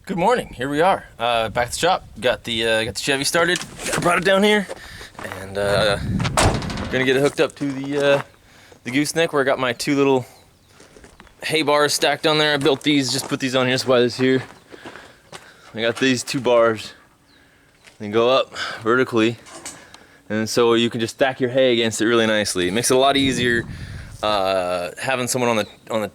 Good morning. Here we are, back at the shop. Got the Chevy started. Brought it down here, and gonna get it hooked up to the gooseneck where I got my two little hay bars stacked on there. I built these, just put these on here. That's why this here. I got these two bars. They go up vertically, and so you can just stack your hay against it really nicely. It makes it a lot easier having someone on the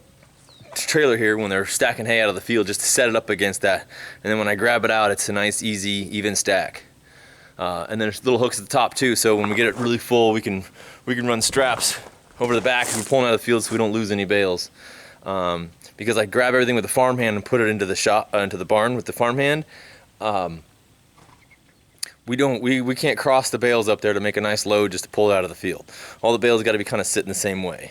trailer here when they're stacking hay out of the field, just to set it up against that, and then when I grab it out, it's a nice, easy, even stack. And then there's little hooks at the top too, so when we get it really full, we can run straps over the back and we're pulling out of the field so we don't lose any bales. Because I grab everything with the farmhand and put it into the shop, into the barn with the farmhand. We can't cross the bales up there to make a nice load just to pull it out of the field. All the bales got to be kind of sitting the same way.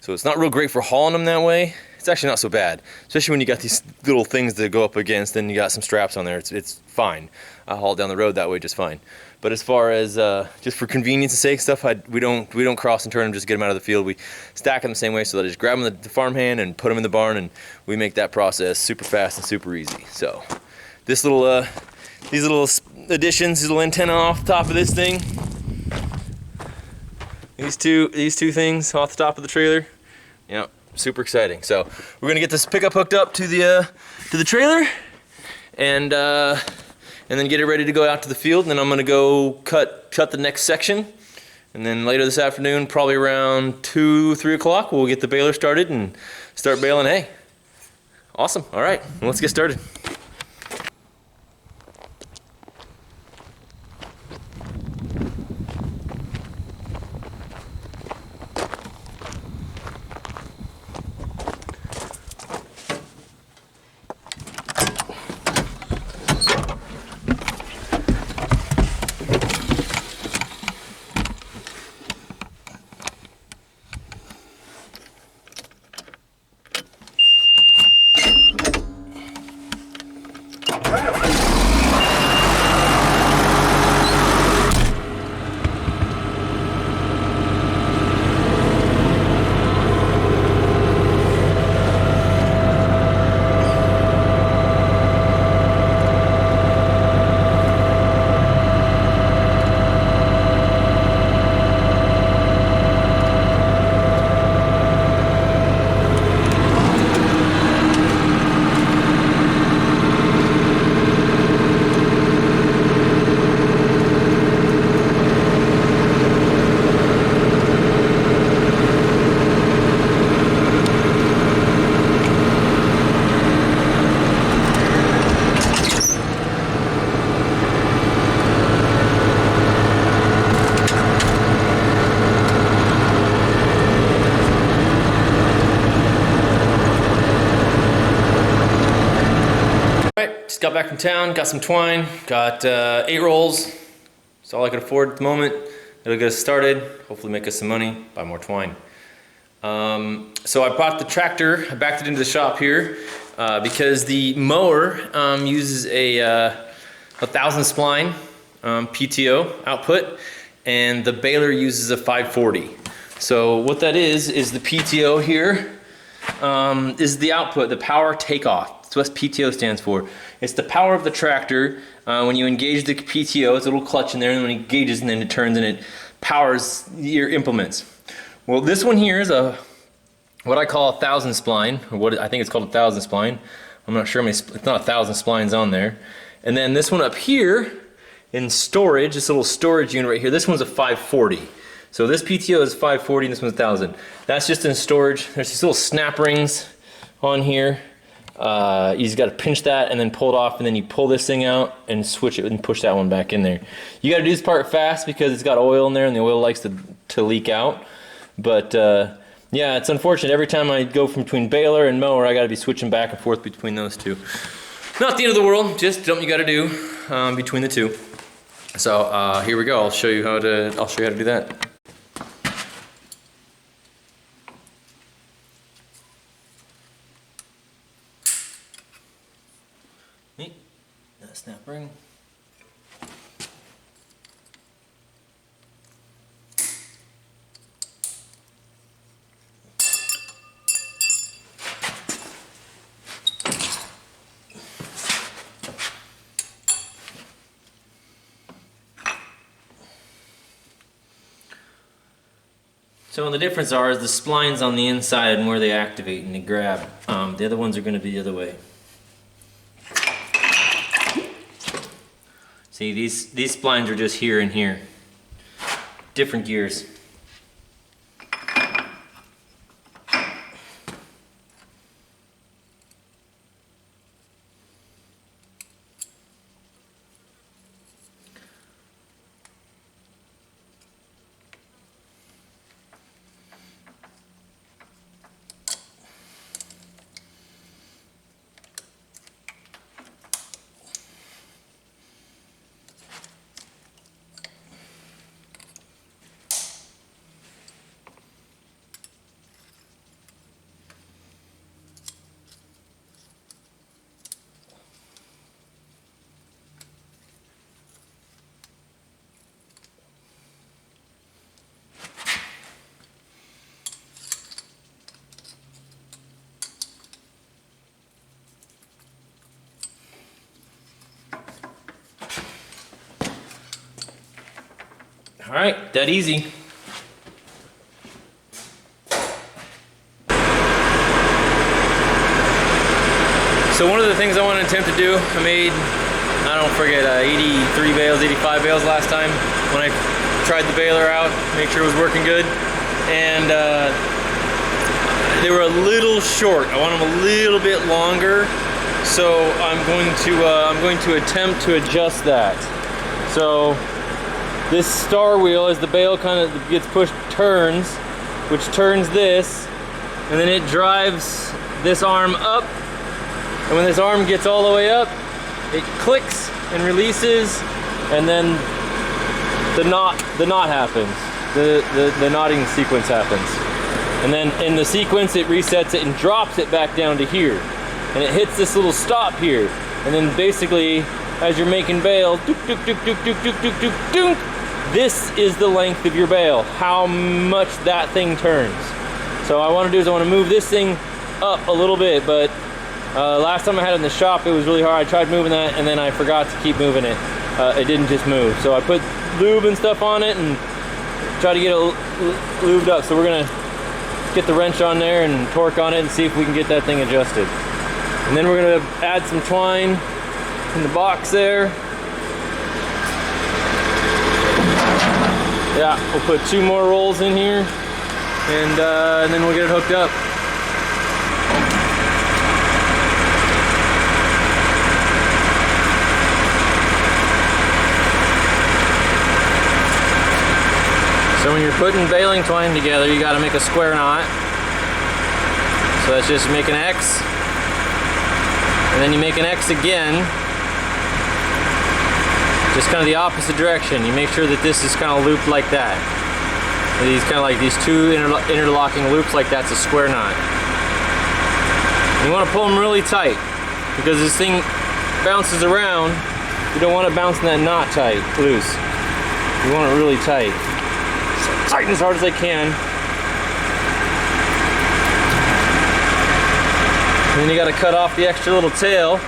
So it's not real great for hauling them that way. It's actually not so bad, especially when you got these little things to go up against and you got some straps on there. It's fine. I haul it down the road that way just fine. But as far as just for convenience sake stuff, we don't cross and turn them, just get them out of the field. We stack them the same way, so that I just grab them the farmhand and put them in the barn, and we make that process super fast and super easy. So this little these little additions, these little antenna off the top of this thing, these two things off the top of the trailer, yep, super exciting. So we're gonna get this pickup hooked up to the trailer, and then get it ready to go out to the field. And then I'm gonna go cut the next section, and then later this afternoon, probably around 2-3 o'clock, we'll get the baler started and start baling hay. Awesome. All right, well, let's get started. Just got back from town, got some twine, got 8 rolls. That's all I could afford at the moment. It'll get us started, hopefully make us some money, buy more twine. So I bought the tractor, I backed it into the shop here because the mower uses a 1,000 spline PTO output, and the baler uses a 540. So what that is the PTO here is the output, the power takeoff. That's what PTO stands for. It's the power of the tractor. When you engage the PTO, it's a little clutch in there, and when it engages, and then it turns and it powers your implements. Well, this one here is what I call a 1,000 spline, or what I think it's called a 1,000 spline. I'm not sure how many, it's not 1,000 splines on there. And then this one up here in storage, this little storage unit right here, this one's a 540. So this PTO is 540 and this one's 1,000. That's just in storage. There's these little snap rings on here. You just got to pinch that and then pull it off, and then you pull this thing out and switch it and push that one back in there. You got to do this part fast because it's got oil in there and the oil likes to leak out. But yeah, it's unfortunate. Every time I go from between baler and mower, I got to be switching back and forth between those two. Not the end of the world, just something you got to do between the two. So here we go. I'll show you how to do that. Neat. That snap ring. So the difference is the splines on the inside and where they activate and they grab. The other ones are going to be the other way. See, these splines are just here and here. Different gears. All right, that easy. So one of the things I want to attempt to do, I made, I don't forget, 83 bales, 85 bales last time when I tried the baler out, make sure it was working good. And they were a little short. I want them a little bit longer. So I'm going to attempt to adjust that. So this star wheel, as the bale kind of gets pushed, turns, which turns this, and then it drives this arm up. And when this arm gets all the way up, it clicks and releases, and then the knot happens. The knotting sequence happens. And then in the sequence, it resets it and drops it back down to here. And it hits this little stop here. And then basically, as you're making bale, dook, dook, dook, dook, dook, dook, dook, dook, dook, this is the length of your bale, how much that thing turns. So what I want to do is I want to move this thing up a little bit, but last time I had it in the shop, it was really hard. I tried moving that, and then I forgot to keep moving it. It didn't just move. So I put lube and stuff on it and try to get it lubed up. So we're gonna get the wrench on there and torque on it and see if we can get that thing adjusted. And then we're gonna add some twine in the box there. Yeah, we'll put 2 more rolls in here, and then we'll get it hooked up. So when you're putting baling twine together, you got to make a square knot. So that's just make an X, and then you make an X again. Just kind of the opposite direction. You make sure that this is kind of looped like that. And these kind of like these 2 interlocking loops like that's a square knot. And you want to pull them really tight because this thing bounces around. You don't want it bouncing that knot tight, loose. You want it really tight. So tighten as hard as I can. And then you got to cut off the extra little tail.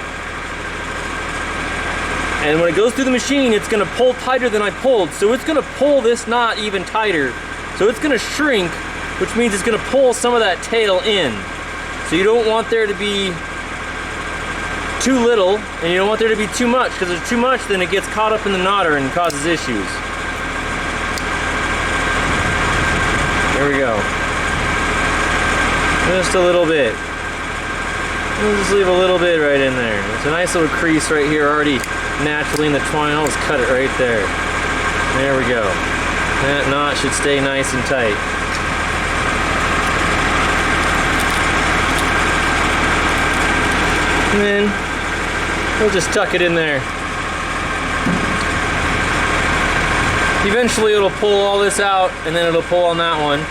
And when it goes through the machine, it's gonna pull tighter than I pulled. So it's gonna pull this knot even tighter. So it's gonna shrink, which means it's gonna pull some of that tail in. So you don't want there to be too little, and you don't want there to be too much, because if there's too much, then it gets caught up in the knotter and causes issues. There we go. Just a little bit. We'll just leave a little bit right in there. It's a nice little crease right here already naturally in the twine. I'll just cut it right there. There we go. That knot should stay nice and tight. And then we'll just tuck it in there. Eventually it'll pull all this out, and then it'll pull on that one.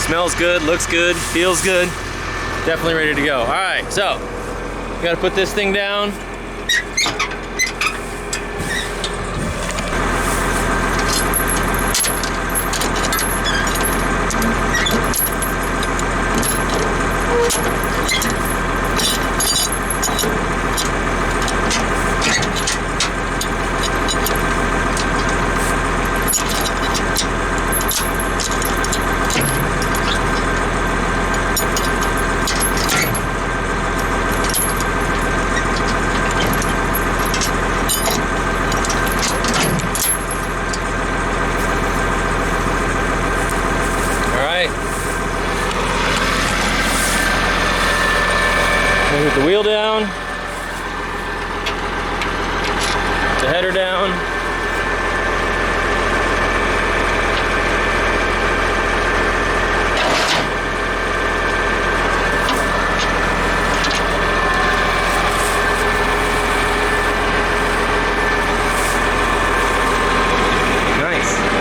Smells good, looks good, feels good. Definitely ready to go. All right, so gotta put this thing down. Put the wheel down, the header down. Nice.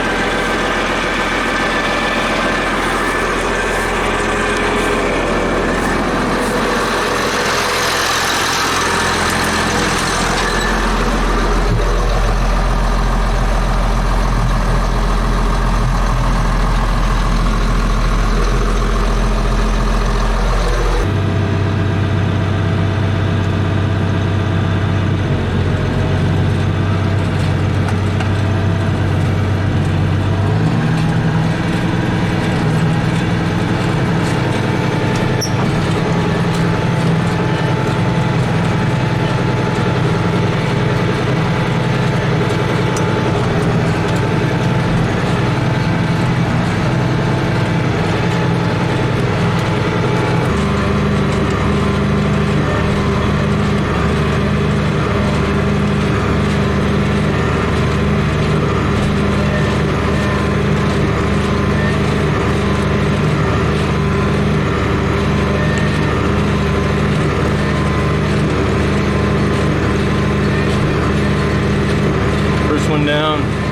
One down.